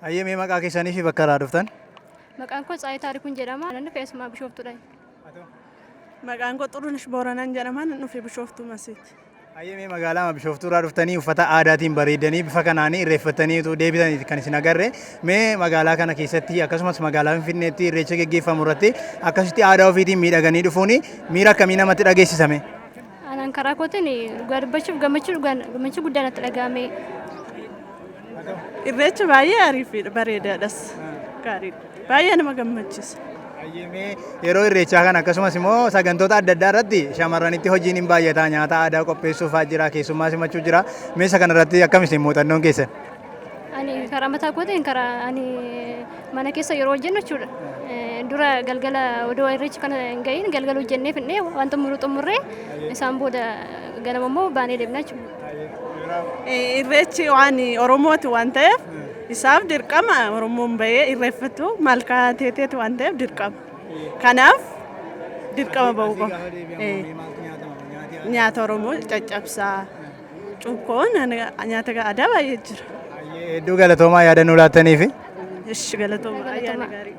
Ayyee mee maqaa keessanii fi bakka irraa dhuftan? Maqaan koo Tsaayii Taarikuun jedhama. Nan dhufe asuma Bishooftuudha. Maqaan koo Xurunesh Booranaan jedhama. Nan dhufe Bishooftuu Masiiti. Ayyee mee magaalaa Bishooftuu irraa dhuftanii uffata aadaatiin bareedanii bifa kanaan irreeffatanii deebitanii kan isin agarre mee magaalaa kana keessatti akkasumas magaalaa Finfinneetti irreecha gaggeeffamu irratti akkasitti aadaa ofiitiin miidhaganii dhufuun miira akkamii namatti dhageessisame? Anaan karaa kootiin dhugaa dubbachuuf gammachuu guddaa natti dhagahame. Irreecha baay'ee ariifiidha bareedaadhas. Gaariidha. Baay'ee nama gammachiisa. Yeroo irreechaa kana akkasumas immoo sagantoota adda addaa irratti shamarranitti hojiin hin baay'ata nyaata aadaa qopheessuuf jira keessummaa simachuu jira meeshaa kana irratti akkamitti muuxannoon keessan? Ani karaa mataa kootiin karaa ani mana keessa yeroo hojjennu jechuudha. Dura galgala odoo irreechi kana hin ga'iin galgala hojjennee finnee waan xumurree isaan booda ganama immoo baanee deemna jechuudha. Irreechi waan Oromooti waan ta'eef isaaf dirqama Oromoon bahee irreeffatu malkaa teeteeti waan ta'eef dirqama. Kanaaf dirqama bahuu qaba. Nyaata Oromoo caccabsaa cuukkoon nyaata aadaa baay'ee jira. Hedduu galatoomaa yaada nuu laattaniif. Ishi galatoomaa ayyaana gaarii.